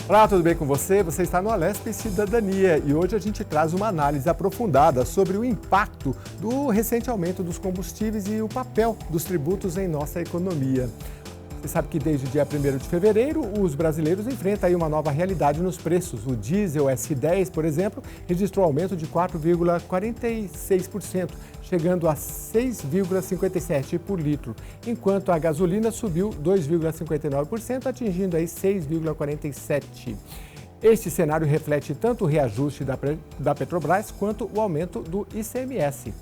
Olá, tudo bem com você? Você está no Alesp Cidadania e hoje a gente traz uma análise aprofundada sobre o impacto do recente aumento dos combustíveis e o papel dos tributos em nossa economia. Você sabe que desde o dia 1º de fevereiro, os brasileiros enfrentam aí uma nova realidade nos preços. O diesel S10, por exemplo, registrou aumento de 4,46%, chegando a 6,57 por litro, enquanto a gasolina subiu 2,59%, atingindo aí 6,47. Este cenário reflete tanto o reajuste da Petrobras quanto o aumento do ICMS.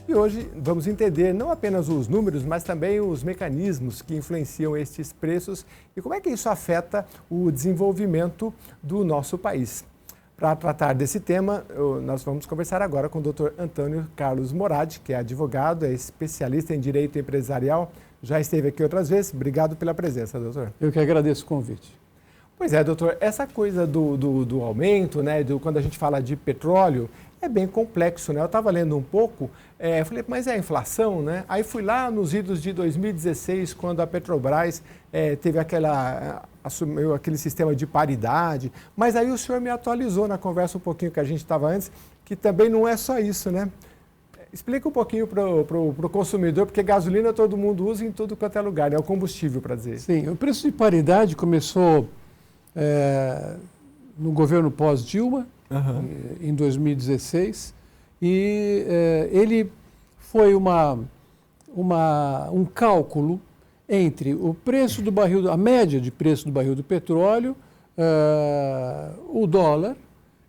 E hoje vamos entender não apenas os números, mas também os mecanismos que influenciam estes preços e como é que isso afeta o desenvolvimento do nosso país. Para tratar desse tema, nós vamos conversar agora com o Dr. Antônio Carlos Moradi, que é advogado, é especialista em direito empresarial, já esteve aqui outras vezes. Obrigado pela presença, doutor. Eu que agradeço o convite. Pois é, doutor, essa coisa do aumento, né, quando a gente fala de petróleo, é bem complexo, né? Eu estava lendo um pouco, falei, mas é a inflação, né? Aí fui lá nos idos de 2016, quando a Petrobras teve assumiu aquele sistema de paridade, mas aí o senhor me atualizou na conversa um pouquinho que a gente estava antes, que também não é só isso, né? Explica um pouquinho para o consumidor, porque gasolina todo mundo usa em tudo quanto é lugar, né? É o combustível, para dizer. Sim, o preço de paridade começou no governo pós-Dilma, em 2016, e ele foi um cálculo entre o preço do barril, a média de preço do barril do petróleo, o dólar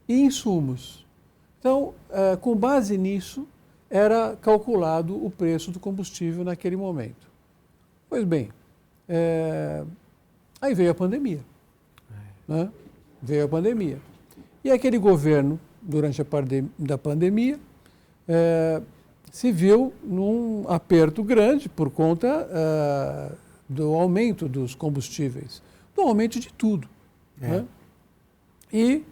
e insumos. Então, com base nisso, era calculado o preço do combustível naquele momento. Pois bem, aí veio a pandemia. Né? Veio a pandemia. E aquele governo, durante a pandemia, se viu num aperto grande por conta do aumento dos combustíveis, do aumento de tudo. Né? E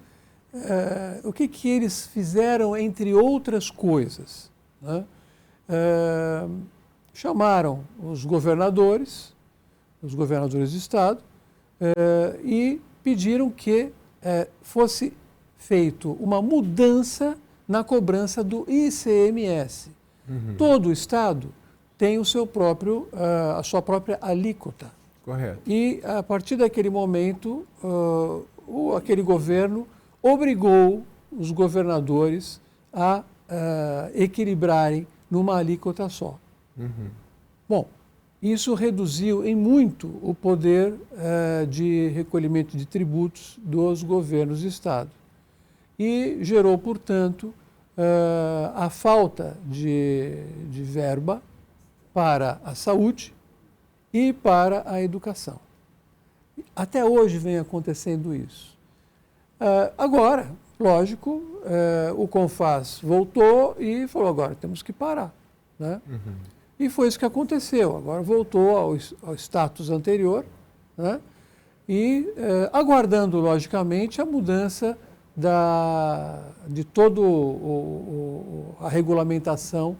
o que eles fizeram, entre outras coisas? Né? Chamaram os governadores de estado, e pediram que fosse feito uma mudança na cobrança do ICMS. Todo o estado tem a sua própria alíquota. Correto. E, a partir daquele momento, aquele governo obrigou os governadores a equilibrarem numa alíquota só. Bom, isso reduziu em muito o poder de recolhimento de tributos dos governos de estado. E gerou, portanto, a falta de verba para a saúde e para a educação. Até hoje vem acontecendo isso. Agora, lógico, o CONFAZ voltou e falou, agora temos que parar. Né? E foi isso que aconteceu. Agora voltou ao status anterior, né? E aguardando, logicamente, a mudança de toda a regulamentação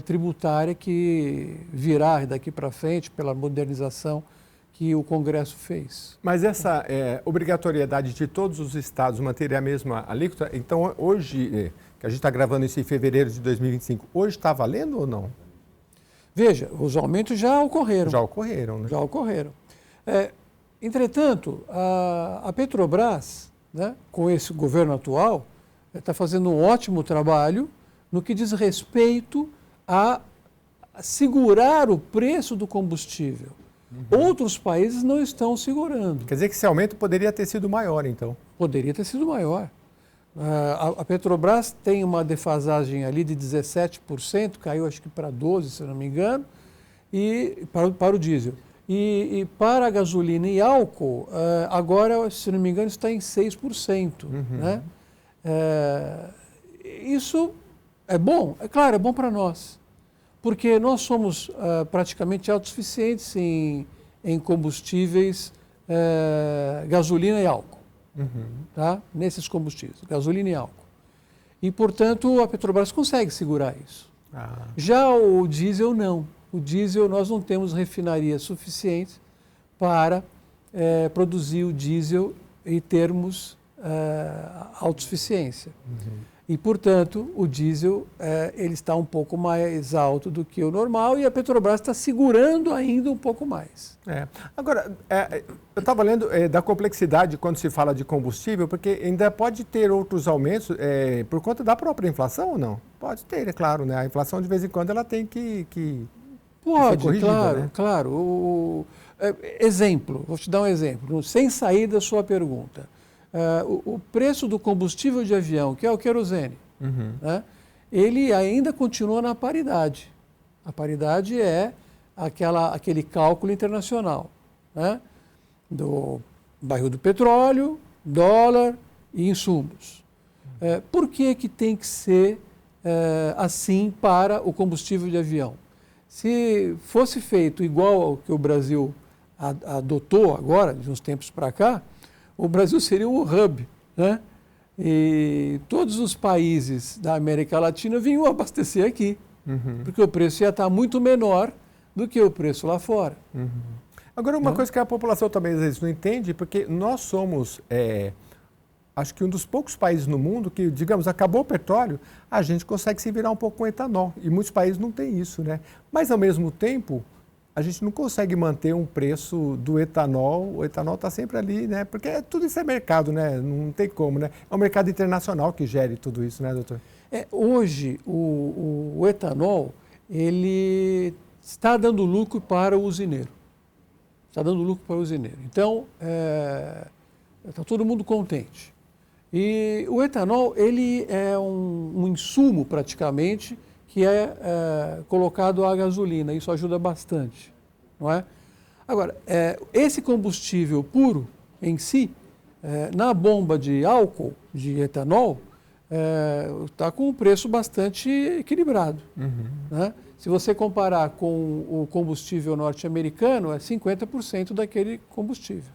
tributária que virá daqui para frente, pela modernização que o Congresso fez. Mas essa obrigatoriedade de todos os estados manterem a mesma alíquota, então hoje, que a gente está gravando isso em fevereiro de 2025, hoje está valendo ou não? Veja, os aumentos já ocorreram. Já ocorreram, né? Já ocorreram. Entretanto, a Petrobras, né, com esse governo atual, está fazendo um ótimo trabalho no que diz respeito a segurar o preço do combustível. Outros países não estão segurando. Quer dizer que esse aumento poderia ter sido maior, então? Poderia ter sido maior. A Petrobras tem uma defasagem ali de 17%, caiu acho que para 12%, se não me engano, e para o diesel. E para a gasolina e álcool, agora, se não me engano, está em 6%. Né? Isso é bom, é claro, é bom para nós, porque nós somos praticamente autossuficientes em combustíveis, gasolina e álcool. Tá? Nesses combustíveis, gasolina e álcool. E, portanto, a Petrobras consegue segurar isso. Já o diesel, não. O diesel, nós não temos refinarias suficientes para produzir o diesel e termos autossuficiência. E, portanto, o diesel ele está um pouco mais alto do que o normal e a Petrobras está segurando ainda um pouco mais. Agora, eu estava lendo da complexidade quando se fala de combustível, porque ainda pode ter outros aumentos por conta da própria inflação ou não? Pode ter, é claro, né? A inflação de vez em quando ela tem que Pode, ser corrigida, claro, né? claro. Exemplo, vou te dar um exemplo, sem sair da sua pergunta. O preço do combustível de avião, que é o querosene, né, ele ainda continua na paridade. A paridade é aquele cálculo internacional, né, do barril do petróleo, dólar e insumos. Por que tem que ser assim para o combustível de avião? Se fosse feito igual ao que o Brasil adotou agora, de uns tempos para cá, o Brasil seria um hub, né? E todos os países da América Latina vinham abastecer aqui, porque o preço ia estar muito menor do que o preço lá fora. Agora, uma coisa que a população também às vezes não entende, porque nós somos, acho que um dos poucos países no mundo que, digamos, acabou o petróleo, a gente consegue se virar um pouco com etanol. E muitos países não têm isso, né? Mas, ao mesmo tempo, a gente não consegue manter um preço do etanol. O etanol está sempre ali, né? Porque tudo isso é mercado, né? Não tem como, né? É o mercado internacional que gere tudo isso, né, doutor? Hoje, o etanol, ele está dando lucro para o usineiro. Está dando lucro para o usineiro. Então, está todo mundo contente. E o etanol, ele é um insumo, praticamente, que é colocado à gasolina. Isso ajuda bastante, não é? Agora, esse combustível puro em si, na bomba de álcool, de etanol, está com um preço bastante equilibrado. Né? Se você comparar com o combustível norte-americano, é 50% daquele combustível.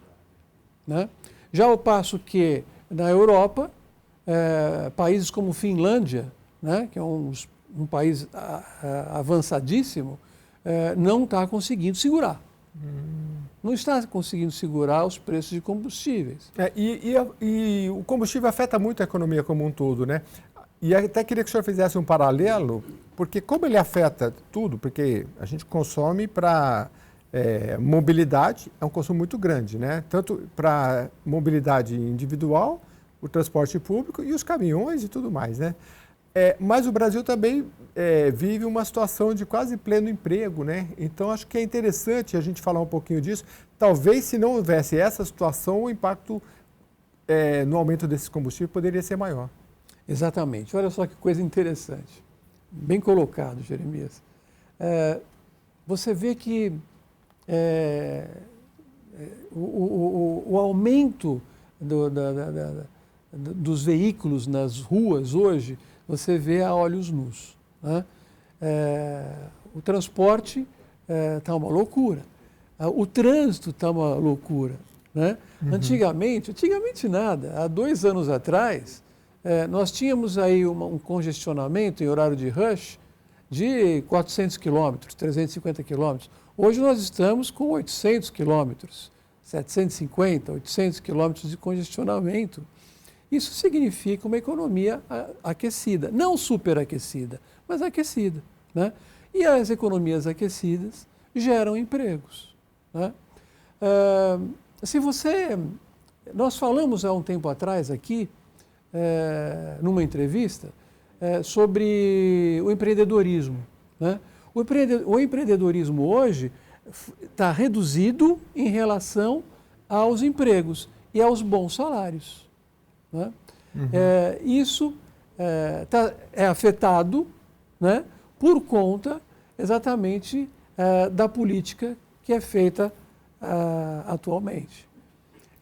Né? Já ao passo que na Europa, países como Finlândia, né, que é um país avançadíssimo, não está conseguindo segurar. Não está conseguindo segurar os preços de combustíveis. E o combustível afeta muito a economia como um todo, né? E até queria que o senhor fizesse um paralelo, porque como ele afeta tudo, porque a gente consome para mobilidade, é um consumo muito grande, né? Tanto para mobilidade individual, o transporte público e os caminhões e tudo mais, né? Mas o Brasil também vive uma situação de quase pleno emprego, né? Então, acho que é interessante a gente falar um pouquinho disso. Talvez, se não houvesse essa situação, o impacto no aumento desse combustível poderia ser maior. Exatamente. Olha só que coisa interessante. Bem colocado, Jeremias. Você vê que o aumento dos veículos nas ruas hoje, você vê a olhos nus. Né? O transporte está uma loucura. O trânsito está uma loucura. Né? Antigamente nada. Há 2 anos atrás, nós tínhamos aí um congestionamento em horário de rush de 400 quilômetros, 350 quilômetros. Hoje nós estamos com 800 quilômetros, 750, 800 quilômetros de congestionamento. Isso significa uma economia aquecida, não superaquecida, mas aquecida. Né? E as economias aquecidas geram empregos. Né? Nós falamos há um tempo atrás aqui, numa entrevista, sobre o empreendedorismo. Né? O empreendedorismo hoje está reduzido em relação aos empregos e aos bons salários. Né? Isso é afetado, né, por conta exatamente da política que é feita atualmente.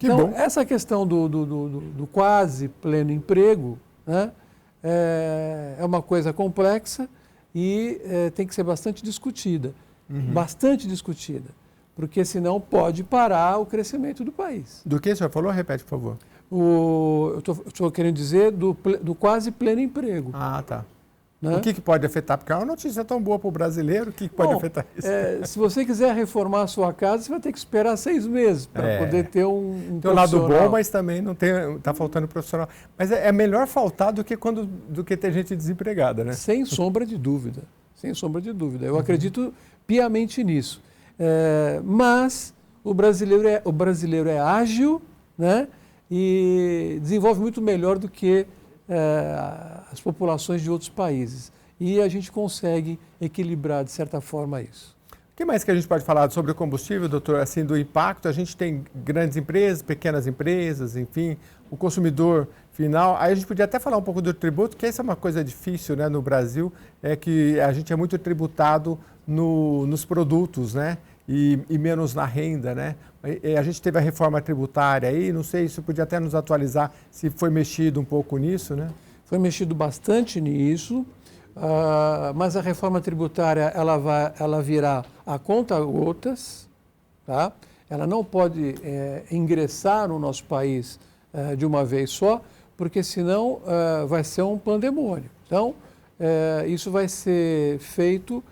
Então, essa questão do quase pleno emprego, né, é uma coisa complexa e tem que ser bastante discutida. Bastante discutida. Porque senão pode parar o crescimento do país. Do que o senhor falou? Repete, por favor. Eu estou querendo dizer do quase pleno emprego. Ah, tá. Né? O que pode afetar? Porque é uma notícia tão boa para o brasileiro, o que pode afetar isso? Se você quiser reformar a sua casa, você vai ter que esperar 6 meses para poder ter um tem um lado bom, mas também não tem, está faltando profissional. Mas é melhor faltar do que ter gente desempregada, né? Sem sombra de dúvida. Sem sombra de dúvida. Eu acredito piamente nisso. Mas o brasileiro é ágil, né? E desenvolve muito melhor do que as populações de outros países. E a gente consegue equilibrar, de certa forma, isso. O que mais que a gente pode falar sobre o combustível, doutor? Assim, do impacto, a gente tem grandes empresas, pequenas empresas, enfim, o consumidor final. Aí a gente podia até falar um pouco do tributo, que essa é uma coisa difícil, né, no Brasil, é que a gente é muito tributado nos produtos, né? E menos na renda, né? A gente teve a reforma tributária aí, não sei, se podia até nos atualizar se foi mexido um pouco nisso, né? Foi mexido bastante nisso, mas a reforma tributária ela virá a conta-gotas, tá? Ela não pode ingressar no nosso país de uma vez só, porque senão vai ser um pandemônio. Então, isso vai ser feito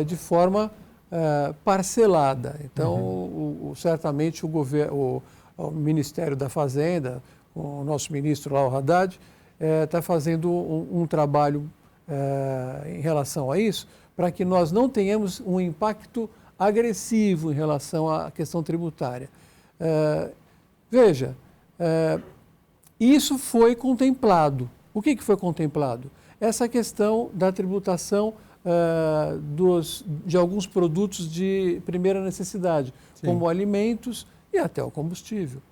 de forma parcelada. Então, certamente o Ministério da Fazenda, o nosso ministro lá, o Haddad, está fazendo um trabalho em relação a isso, para que nós não tenhamos um impacto agressivo em relação à questão tributária. Veja, isso foi contemplado. O que foi contemplado? Essa questão da tributação de alguns produtos de primeira necessidade, sim, como alimentos e até o combustível.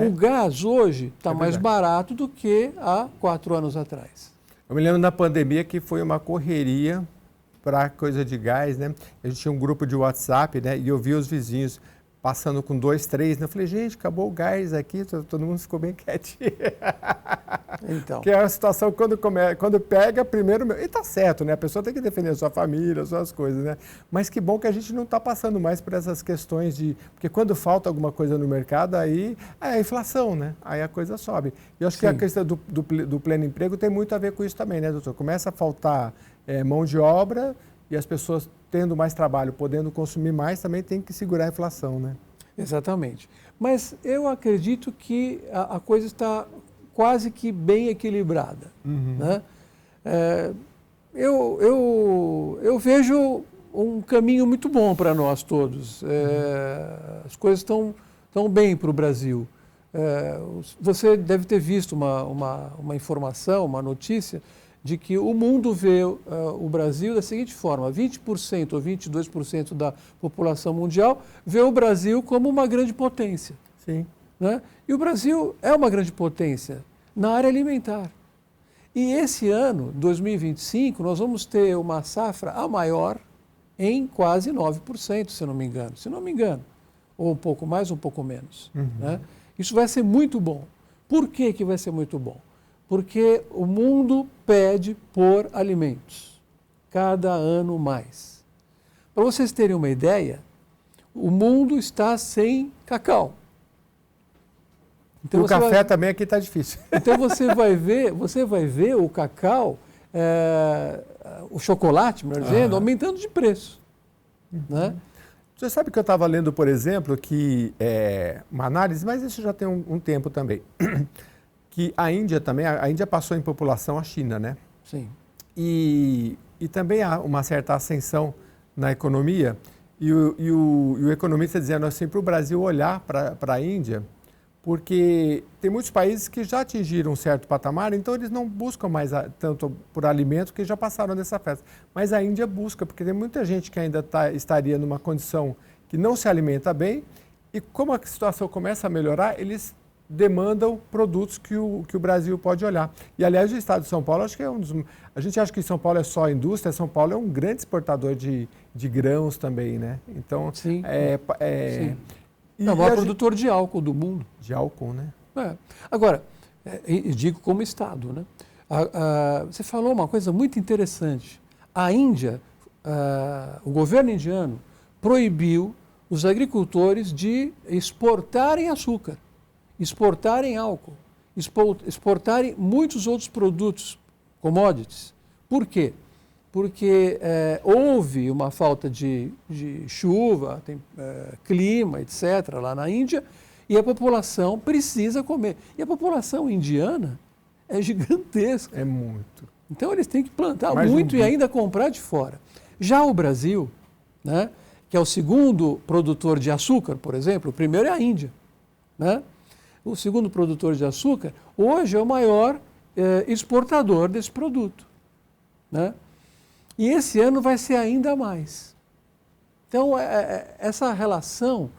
O gás hoje está mais barato do que há 4 anos atrás. Eu me lembro na pandemia que foi uma correria para coisa de gás, né? A gente tinha um grupo de WhatsApp, né? E eu vi os vizinhos passando com 2, 3, né? Eu falei, gente, acabou o gás aqui, todo mundo ficou bem quietinho. Então. Que é a situação quando pega primeiro... E tá certo, né? A pessoa tem que defender a sua família, as suas coisas, né? Mas que bom que a gente não está passando mais por essas questões de... Porque quando falta alguma coisa no mercado, aí é a inflação, né? Aí a coisa sobe. E eu acho, sim, que a questão do pleno emprego tem muito a ver com isso também, né, doutor? Começa a faltar mão de obra e as pessoas tendo mais trabalho, podendo consumir mais, também tem que segurar a inflação, né? Exatamente. Mas eu acredito que a coisa está quase que bem equilibrada. Né? Eu vejo um caminho muito bom para nós todos. As coisas estão bem para o Brasil. Você deve ter visto uma informação, uma notícia, de que o mundo vê o Brasil da seguinte forma: 20% ou 22% da população mundial vê o Brasil como uma grande potência. Sim. Né? E o Brasil é uma grande potência na área alimentar. E esse ano, 2025, nós vamos ter uma safra a maior em quase 9%, se não me engano. Ou um pouco mais, um pouco menos. Né? Isso vai ser muito bom. Por que vai ser muito bom? Porque o mundo pede por alimentos, cada ano mais. Para vocês terem uma ideia, o mundo está sem cacau. Então o café também aqui está difícil. Então você vai ver o cacau, o chocolate, melhor dizendo, aumentando de preço. Né? Você sabe que eu estava lendo, por exemplo, que uma análise, mas isso já tem um tempo também, que a Índia passou em população a China, né? Sim. E também há uma certa ascensão na economia, e o economista dizendo assim, para o Brasil olhar para a Índia, porque tem muitos países que já atingiram um certo patamar, então eles não buscam mais tanto por alimento, que já passaram dessa fase. Mas a Índia busca, porque tem muita gente que ainda estaria numa condição que não se alimenta bem, e como a situação começa a melhorar, eles demandam produtos que o Brasil pode olhar. E, aliás, o estado de São Paulo, acho que é um dos... A gente acha que São Paulo é só indústria, São Paulo é um grande exportador de grãos também, né? Então, sim. Sim. É o maior produtor de álcool do mundo. De álcool, né? Agora, digo como Estado, né? Você falou uma coisa muito interessante. A Índia, o governo indiano, proibiu os agricultores de exportarem açúcar, exportarem álcool, exportarem muitos outros produtos, commodities. Por quê? Porque houve uma falta de chuva, clima, etc., lá na Índia, e a população precisa comer. E a população indiana é gigantesca. É muito. Então eles têm que plantar Mais muito um... e ainda comprar de fora. Já o Brasil, né, que é o segundo produtor de açúcar, por exemplo, o primeiro é a Índia, né? O segundo produtor de açúcar, hoje é o maior exportador desse produto, né? E esse ano vai ser ainda mais. Então, essa relação,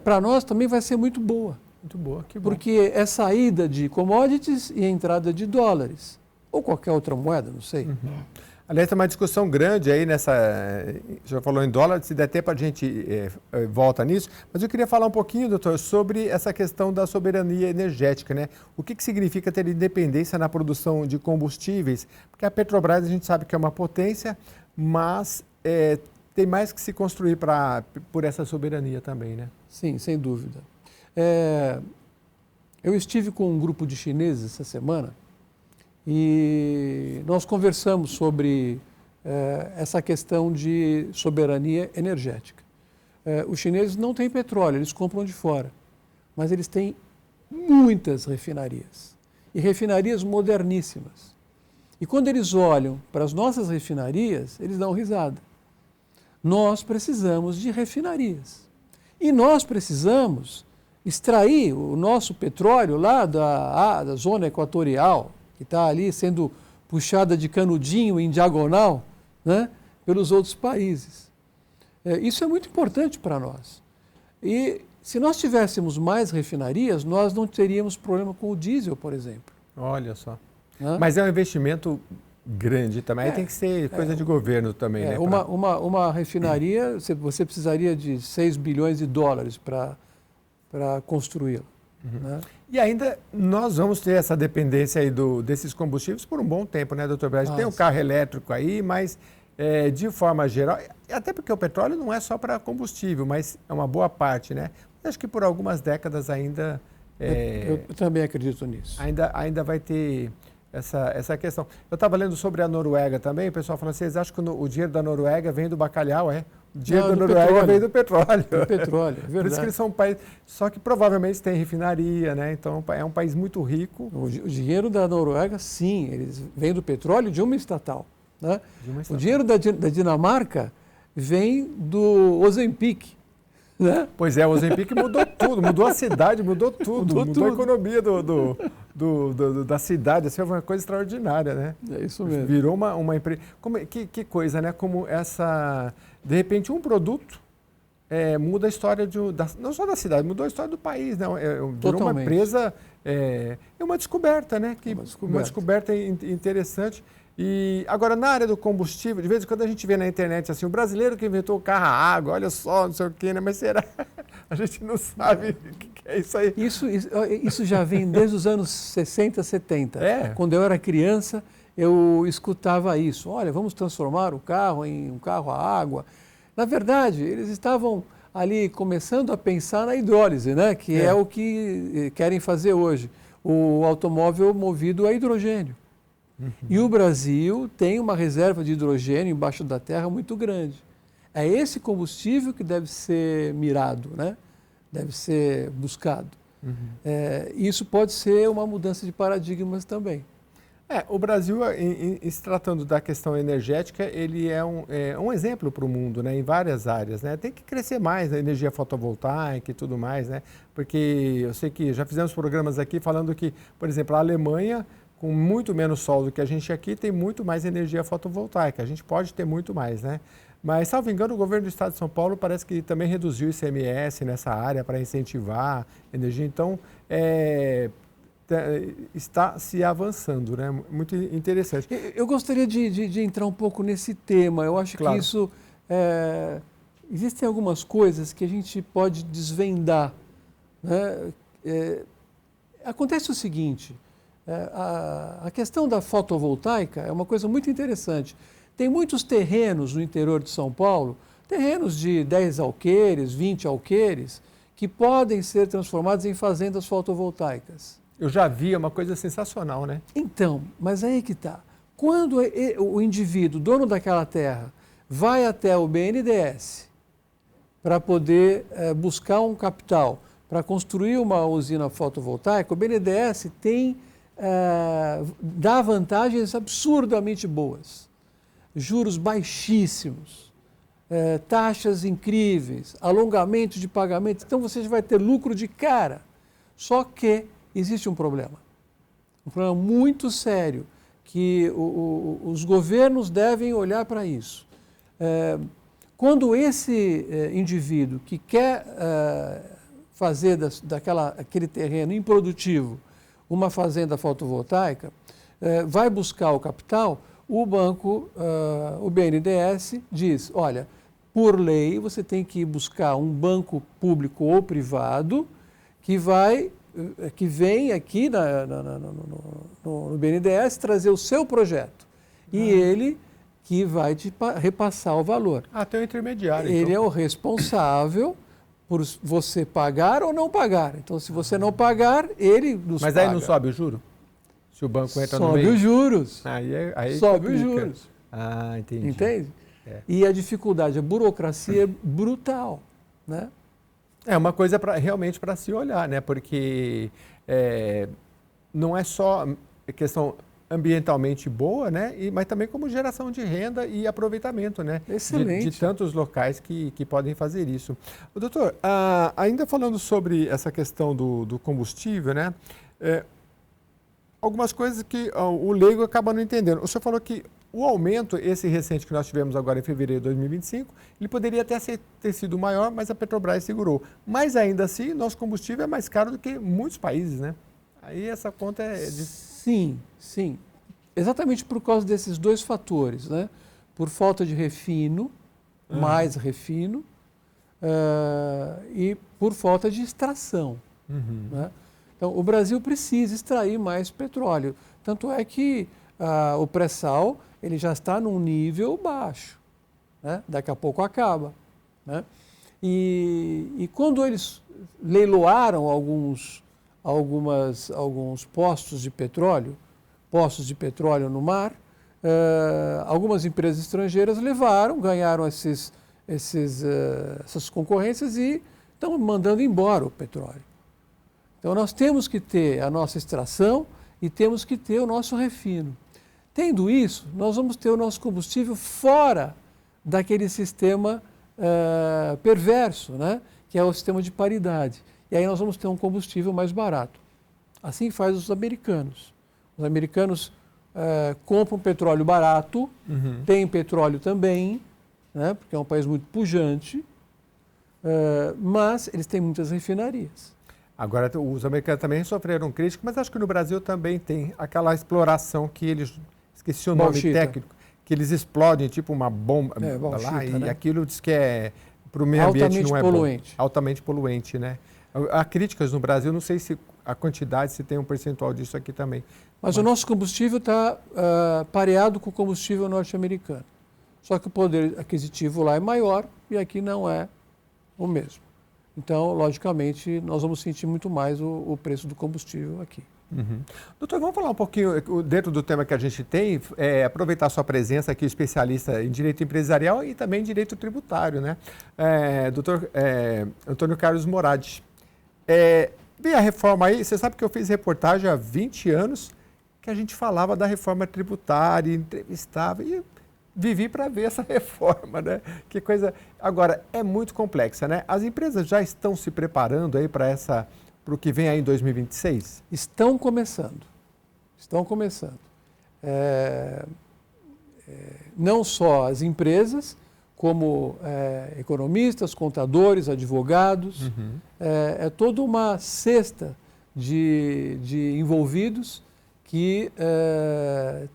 para nós também vai ser muito boa. Muito boa, que bom. Porque é saída de commodities e entrada de dólares. Ou qualquer outra moeda, não sei. Uhum. Aliás, tem uma discussão grande aí nessa... Já falou em dólar, se der tempo a gente volta nisso. Mas eu queria falar um pouquinho, doutor, sobre essa questão da soberania energética, né? O que significa ter independência na produção de combustíveis? Porque a Petrobras a gente sabe que é uma potência, mas tem mais que se construir por essa soberania também, né? Sim, sem dúvida. Eu estive com um grupo de chineses essa semana e nós conversamos sobre essa questão de soberania energética. Os chineses não têm petróleo, eles compram de fora, mas eles têm muitas refinarias, e refinarias moderníssimas. E quando eles olham para as nossas refinarias, eles dão risada. Nós precisamos de refinarias. E nós precisamos extrair o nosso petróleo lá da zona equatorial, que está ali sendo puxada de canudinho em diagonal, né, pelos outros países. Isso é muito importante para nós. E se nós tivéssemos mais refinarias, nós não teríamos problema com o diesel, por exemplo. Olha só. Mas é um investimento grande também, aí tem que ser coisa de governo também, né? Uma refinaria, você precisaria de 6 bilhões de dólares para construí-la. Uhum. Né? E ainda nós vamos ter essa dependência aí desses combustíveis por um bom tempo, né, doutor Braz? Tem um carro elétrico aí, mas de forma geral, até porque o petróleo não é só para combustível, mas é uma boa parte, né? Acho que por algumas décadas ainda... Eu também acredito nisso. Ainda vai ter essa questão. Eu estava lendo sobre a Noruega também, o pessoal falou assim, vocês acham que o dinheiro da Noruega vem do bacalhau, O dinheiro da Noruega vem do petróleo. Do petróleo, é verdade. Por isso que eles são um país... Só que provavelmente tem refinaria, né? Então é um país muito rico. O dinheiro da Noruega, sim, eles vem do petróleo de uma estatal, né? O dinheiro da Dinamarca vem do Ozempic, né? Pois é, o Ozempic mudou tudo, mudou a cidade, mudou tudo, mudou a economia da cidade, assim, foi uma coisa extraordinária, né? É isso mesmo. Virou uma empresa... Que coisa, né? Como essa... De repente, um produto muda a história não só da cidade, mudou a história do país, né? Virou uma empresa... É uma descoberta, né? Uma descoberta interessante. E agora, na área do combustível, de vez em quando a gente vê na internet assim, o brasileiro que inventou o carro a água, olha só, não sei o quê, né? Mas será? A gente não sabe o que é isso aí. Isso já vem desde os anos 60, 70. Quando eu era criança, eu escutava isso. Olha, vamos transformar o carro em um carro a água. Na verdade, eles estavam ali começando a pensar na hidrólise, né? Que é o que querem fazer hoje. O automóvel movido a hidrogênio. Uhum. E o Brasil tem uma reserva de hidrogênio embaixo da terra muito grande. É esse combustível que deve ser mirado, né? Deve ser buscado. Uhum. Isso pode ser uma mudança de paradigmas também. O Brasil, se tratando da questão energética, ele é um exemplo para o mundo, né? Em várias áreas, né? Tem que crescer mais a energia fotovoltaica e tudo mais, né? Porque eu sei que já fizemos programas aqui falando que, por exemplo, a Alemanha, com muito menos sol do que a gente aqui, tem muito mais energia fotovoltaica. A gente pode ter muito mais, né? Mas, salvo engano, o governo do estado de São Paulo parece que também reduziu o ICMS nessa área para incentivar a energia. Então, está se avançando, né? Muito interessante. Eu gostaria de entrar um pouco nesse tema. Eu acho que isso... existem algumas coisas que a gente pode desvendar, né? Acontece o seguinte... A questão da fotovoltaica é uma coisa muito interessante. Tem muitos terrenos no interior de São Paulo, terrenos de 10 alqueires, 20 alqueires, que podem ser transformados em fazendas fotovoltaicas. Eu já vi, é uma coisa sensacional, né? Então, mas aí que está. Quando o indivíduo, dono daquela terra, vai até o BNDES para poder buscar um capital para construir uma usina fotovoltaica, o BNDES dá vantagens absurdamente boas. Juros baixíssimos, taxas incríveis, alongamento de pagamento. Então você vai ter lucro de cara. Só que existe um problema muito sério, que os governos devem olhar para isso. Quando esse indivíduo que quer fazer daquele terreno improdutivo uma fazenda fotovoltaica, vai buscar o capital, o banco, o BNDES, diz, olha, por lei você tem que ir buscar um banco público ou privado que vem aqui no BNDES trazer o seu projeto. E ele que vai te repassar o valor. Tem um intermediário. Ele então é o responsável por você pagar ou não pagar. Então, se você não pagar, ele nos paga. Mas aí não sobe o juro? Se o banco entra no meio? Sobe os juros. Aí sobe complica. os juros. Entendi. Entende? E a dificuldade, a burocracia é brutal, né? É uma coisa realmente para se olhar, né? Porque não é só questão ambientalmente boa, né? Mas também como geração de renda e aproveitamento, né? Excelente. De tantos locais que podem fazer isso. Doutor, ainda falando sobre essa questão do combustível, né? Algumas coisas que o leigo acaba não entendendo. O senhor falou que o aumento, esse recente que nós tivemos agora em fevereiro de 2025, ele poderia até ter sido maior, mas a Petrobras segurou. Mas ainda assim, nosso combustível é mais caro do que muitos países, né? Aí essa conta é... Sim. Exatamente por causa desses dois fatores, né? Por falta de refino, mais refino, e por falta de extração. Né? Então, o Brasil precisa extrair mais petróleo. Tanto é que o pré-sal ele já está num nível baixo. Né? Daqui a pouco acaba. Né? E quando eles leiloaram alguns postos de petróleo no mar, algumas empresas estrangeiras ganharam essas concorrências e estão mandando embora o petróleo. Então nós temos que ter a nossa extração e temos que ter o nosso refino. Tendo isso, nós vamos ter o nosso combustível fora daquele sistema perverso, né? Que é o sistema de paridade. E aí nós vamos ter um combustível mais barato. Assim faz os americanos. Os americanos compram petróleo barato, têm petróleo também, né? Porque é um país muito pujante, mas eles têm muitas refinarias. Agora, os americanos também sofreram crítica, mas acho que no Brasil também tem aquela exploração que eles, esqueci o nome técnico, que eles explodem tipo uma bomba lá, e aquilo diz que para o meio ambiente não é poluente. Bom. Altamente poluente, né? Há críticas no Brasil, não sei se a quantidade, se tem um percentual disso aqui também. Mas o nosso combustível está pareado com o combustível norte-americano. Só que o poder aquisitivo lá é maior e aqui não é o mesmo. Então, logicamente, nós vamos sentir muito mais o preço do combustível aqui. Doutor, vamos falar um pouquinho dentro do tema que a gente tem, aproveitar a sua presença aqui, especialista em direito empresarial e também em direito tributário, né? Doutor Antônio Carlos Moradi. Bem, a reforma aí, você sabe que eu fiz reportagem há 20 anos que a gente falava da reforma tributária, entrevistava e vivi para ver essa reforma, né? Que coisa... Agora, é muito complexa, né? As empresas já estão se preparando aí para o que vem aí em 2026? Estão começando. Não só as empresas, como economistas, contadores, advogados. É toda uma cesta de envolvidos que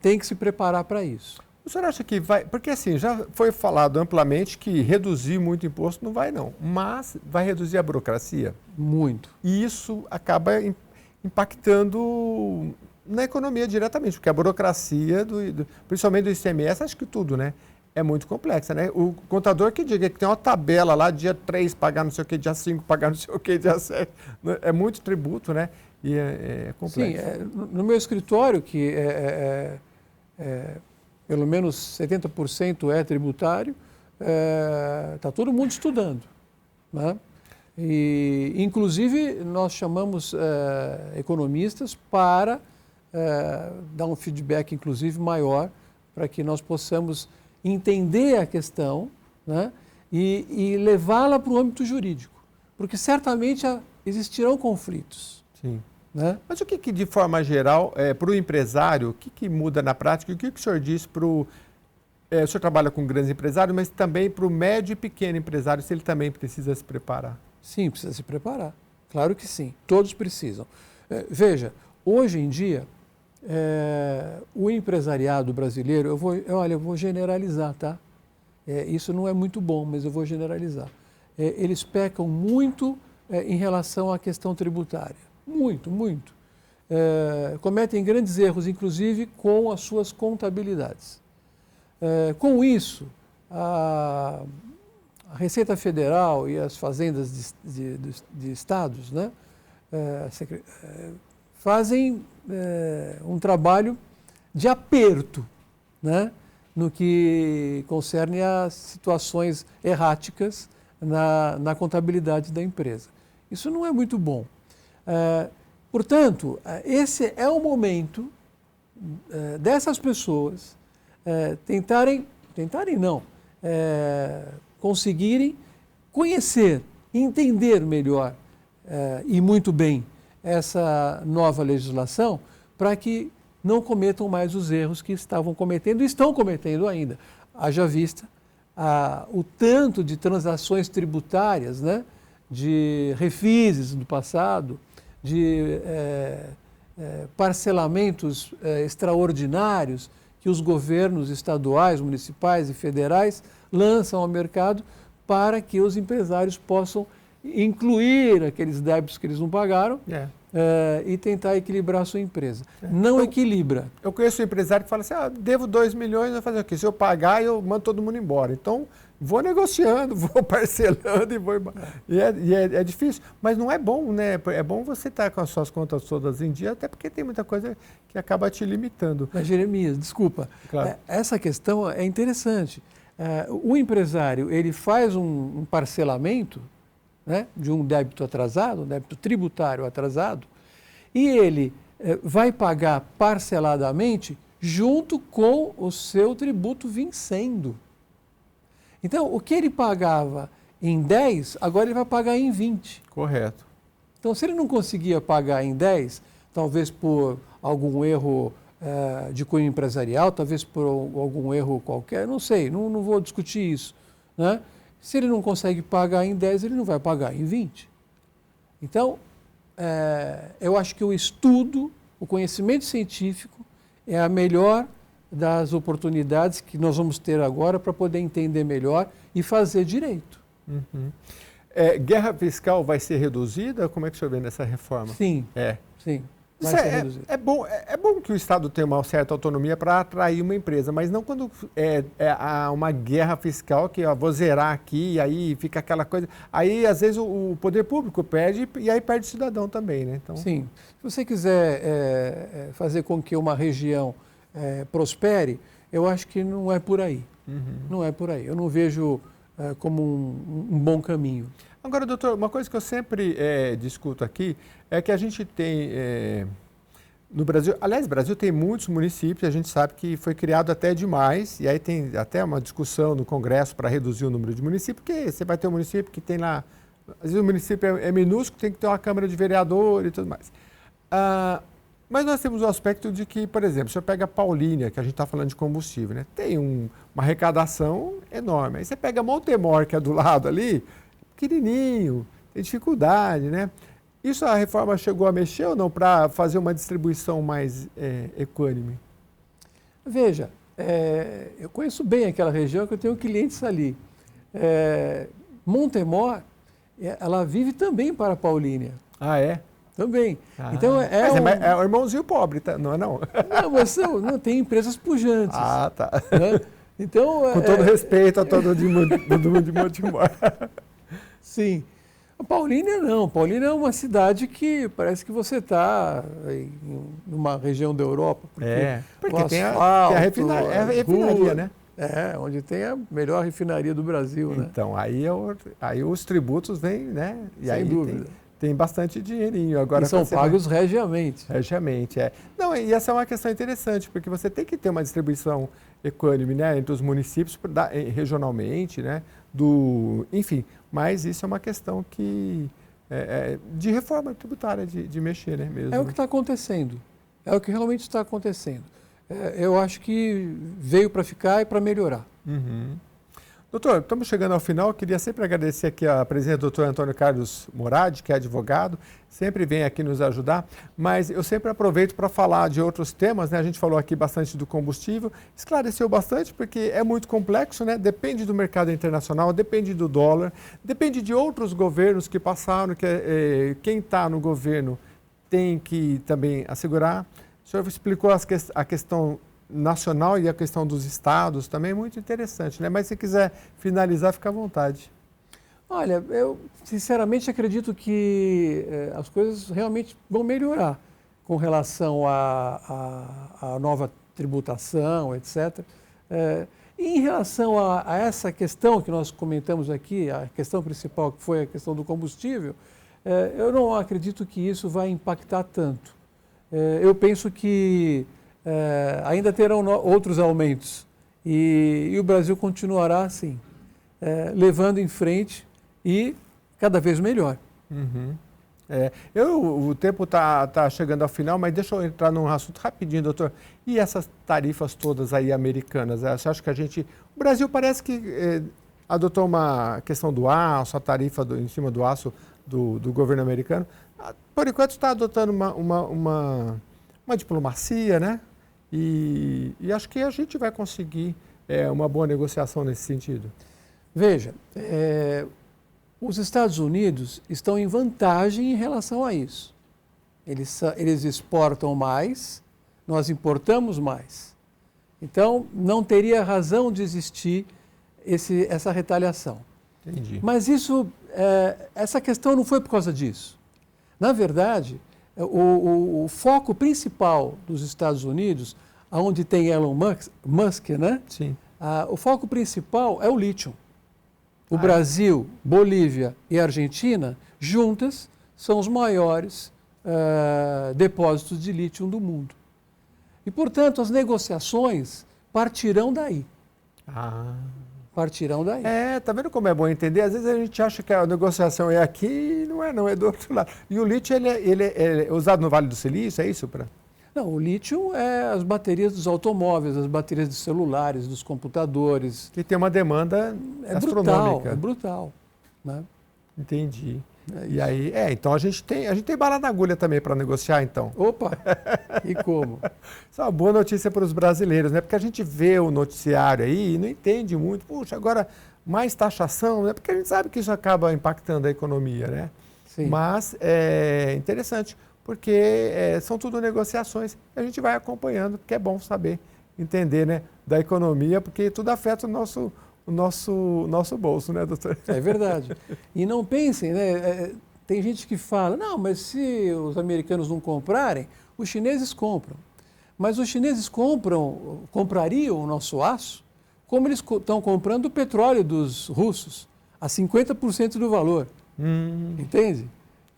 tem que se preparar para isso. O senhor acha que vai... Porque assim, já foi falado amplamente que reduzir muito imposto não vai não, mas vai reduzir a burocracia? Muito. E isso acaba impactando na economia diretamente, porque a burocracia, principalmente do ICMS, acho que tudo, né? É muito complexa, né? O contador que diga que tem uma tabela lá, dia 3 pagar não sei o que, dia 5 pagar não sei o que, dia 7. É muito tributo, né? E é complexo. Sim, no meu escritório, que pelo menos 70% é tributário, está todo mundo estudando, né? E, inclusive, nós chamamos economistas para dar um feedback, inclusive, maior, para que nós possamos entender a questão, né? E levá-la para o âmbito jurídico, porque certamente existirão conflitos. Sim. Né? Mas o que de forma geral, para o empresário, o que muda na prática? O que o senhor diz para o... o senhor trabalha com grandes empresários, mas também para o médio e pequeno empresário, se ele também precisa se preparar? Sim, precisa se preparar. Claro que sim, todos precisam. Veja, hoje em dia, o empresariado brasileiro, eu vou generalizar, tá? Isso não é muito bom, mas eu vou generalizar. Eles pecam muito em relação à questão tributária. Muito, muito. Cometem grandes erros, inclusive, com as suas contabilidades. Com isso, a Receita Federal e as fazendas de estados, né, fazem um trabalho de aperto, né, no que concerne a situações erráticas na contabilidade da empresa. Isso não é muito bom. Portanto, esse é o momento dessas pessoas conseguirem conhecer, entender melhor e muito bem essa nova legislação para que não cometam mais os erros que estavam cometendo e estão cometendo ainda. Haja vista o tanto de transações tributárias, né, de refises do passado, de parcelamentos extraordinários que os governos estaduais, municipais e federais lançam ao mercado para que os empresários possam incluir aqueles débitos que eles não pagaram e tentar equilibrar a sua empresa. Não equilibra. Eu conheço um empresário que fala assim, devo 2 milhões, vou fazer o quê? Se eu pagar, eu mando todo mundo embora. Então, vou negociando, vou parcelando e vou embora. E é difícil, mas não é bom, né? É bom você estar com as suas contas todas em dia, até porque tem muita coisa que acaba te limitando. Mas, Jeremias, desculpa, claro. Essa questão é interessante. O empresário, ele faz um parcelamento, né, de um débito atrasado, um débito tributário atrasado, e ele vai pagar parceladamente junto com o seu tributo vencendo. Então, o que ele pagava em 10, agora ele vai pagar em 20. Correto. Então, se ele não conseguia pagar em 10, talvez por algum erro de cunho empresarial, talvez por algum erro qualquer, não sei, não vou discutir isso, né? Se ele não consegue pagar em 10, ele não vai pagar em 20. Então, eu acho que o estudo, o conhecimento científico é a melhor das oportunidades que nós vamos ter agora para poder entender melhor e fazer direito. Uhum. Guerra fiscal vai ser reduzida? Como é que o senhor vê nessa reforma? Sim, sim. Vai ser reduzida. É bom que o Estado tenha uma certa autonomia para atrair uma empresa, mas não quando há uma guerra fiscal que vou zerar aqui e aí fica aquela coisa. Aí, às vezes, o poder público perde e aí perde o cidadão também, né? Então... Sim. Se você quiser fazer com que uma região prospere, eu acho que não é por aí. Uhum. Não é por aí. Eu não vejo como um bom caminho. Agora, doutor, uma coisa que eu sempre discuto aqui é que a gente tem no Brasil, aliás, o Brasil tem muitos municípios, a gente sabe que foi criado até demais, e aí tem até uma discussão no Congresso para reduzir o número de municípios, porque você vai ter um município que tem lá, às vezes o município é minúsculo, tem que ter uma Câmara de Vereador e tudo mais. Mas nós temos o aspecto de que, por exemplo, se eu pega Paulínia, que a gente está falando de combustível, né, tem uma arrecadação enorme. Aí você pega Montemor, que é do lado ali, pequenininho, tem dificuldade, né? Isso a reforma chegou a mexer ou não para fazer uma distribuição mais equânime? Veja, eu conheço bem aquela região que eu tenho clientes ali. Montemor, ela vive também para Paulínia. Ah, é? Também. Então, mas é o irmãozinho pobre, tá? Não é não? Não, mas não, tem empresas pujantes. Ah, tá. Né? Então, com todo respeito a todo mundo de Montemor. Sim, A Paulínia não. Paulínia é uma cidade que parece que você está em uma região da Europa. Porque tem a refinaria, né? Onde tem a melhor refinaria do Brasil, né? Então, aí os tributos vêm, né? E sem aí dúvida. Tem bastante dinheirinho. Agora, e são pagos regiamente. Regiamente, Não, e essa é uma questão interessante, porque você tem que ter uma distribuição equânime, né? Entre os municípios, regionalmente, né? Enfim, mas isso é uma questão de reforma tributária, de mexer, né? Mesmo. É o que está acontecendo. É o que realmente está acontecendo. Eu acho que veio para ficar e para melhorar. Uhum. Doutor, estamos chegando ao final. Eu queria sempre agradecer aqui a presença do doutor Antônio Carlos Moradi, que é advogado, sempre vem aqui nos ajudar, mas eu sempre aproveito para falar de outros temas, né? A gente falou aqui bastante do combustível, esclareceu bastante porque é muito complexo, né? Depende do mercado internacional, depende do dólar, depende de outros governos que passaram, quem está no governo tem que também assegurar. O senhor explicou a questão nacional e a questão dos estados também é muito interessante, né? Mas se quiser finalizar, fica à vontade. Olha, eu sinceramente acredito que as coisas realmente vão melhorar com relação à nova tributação, etc. E em relação a essa questão que nós comentamos aqui, a questão principal que foi a questão do combustível, eu não acredito que isso vai impactar tanto. Eu penso que ainda terão outros aumentos e o Brasil continuará assim, levando em frente e cada vez melhor. Uhum. O tempo está chegando ao final, mas deixa eu entrar num assunto rapidinho, doutor. E essas tarifas todas aí americanas? Você acha que o Brasil parece que adotou uma questão do aço, a tarifa em cima do aço do governo americano. Por enquanto está adotando uma diplomacia, né? E acho que a gente vai conseguir uma boa negociação nesse sentido. Veja, os Estados Unidos estão em vantagem em relação a isso. Eles exportam mais, nós importamos mais. Então, não teria razão de existir essa retaliação. Entendi. Mas essa questão não foi por causa disso. Na verdade, o foco principal dos Estados Unidos, onde tem Elon Musk, né? Sim. O foco principal é o lítio. O Brasil, Bolívia e Argentina, juntas, são os maiores depósitos de lítio do mundo. E, portanto, as negociações partirão daí. Partirão daí. Tá vendo como é bom entender? Às vezes a gente acha que a negociação é aqui e não é do outro lado. E o lítio, ele é usado no Vale do Silício, é isso? Não, o lítio é as baterias dos automóveis, as baterias dos celulares, dos computadores. Que tem uma demanda astronômica. É brutal. Né? Entendi. E aí, então a gente tem bala na agulha também para negociar, então. Opa! E como? Isso é uma boa notícia para os brasileiros, né? Porque a gente vê o noticiário aí e não entende muito. Puxa, agora mais taxação, né? Porque a gente sabe que isso acaba impactando a economia, né? Sim. Mas é interessante, porque são tudo negociações que a gente vai acompanhando, porque é bom saber, entender, né, da economia, porque tudo afeta o nosso bolso, né, doutor? É verdade. E não pensem, né? Tem gente que fala, não, mas se os americanos não comprarem, os chineses compram. Mas os chineses comprariam o nosso aço como eles estão comprando o petróleo dos russos, a 50% do valor. Entende?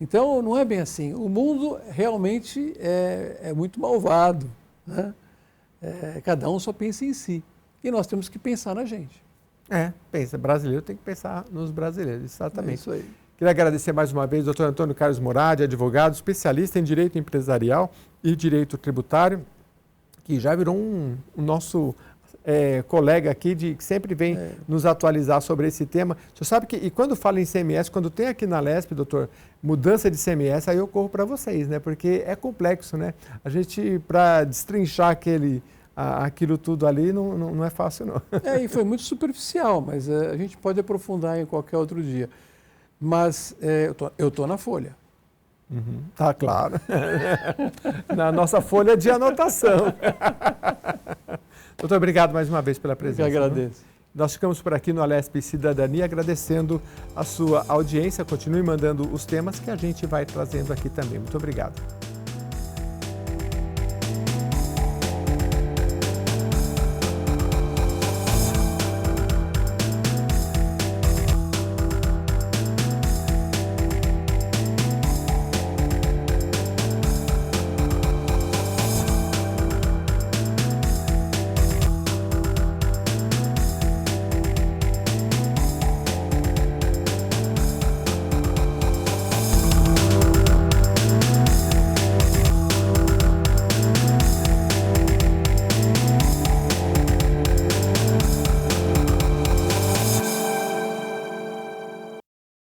Então, não é bem assim. O mundo realmente é muito malvado. Né? Cada um só pensa em si. E nós temos que pensar na gente. Brasileiro tem que pensar nos brasileiros, exatamente. É isso aí. Queria agradecer mais uma vez ao doutor Antônio Carlos Moradi, advogado, especialista em direito empresarial e direito tributário, que já virou um nosso colega aqui, que sempre vem nos atualizar sobre esse tema. O senhor sabe que, e quando fala em ICMS, quando tem aqui na LESP, doutor, mudança de ICMS, aí eu corro para vocês, né? Porque é complexo, né? A gente, para destrinchar aquilo tudo ali, não é fácil, não. E foi muito superficial, mas a gente pode aprofundar em qualquer outro dia. Mas eu estou na folha. Tá claro. Na nossa folha de anotação. Doutor, obrigado mais uma vez pela presença. Eu que agradeço. Nós ficamos por aqui no Alesp Cidadania, agradecendo a sua audiência. Continue mandando os temas que a gente vai trazendo aqui também. Muito obrigado.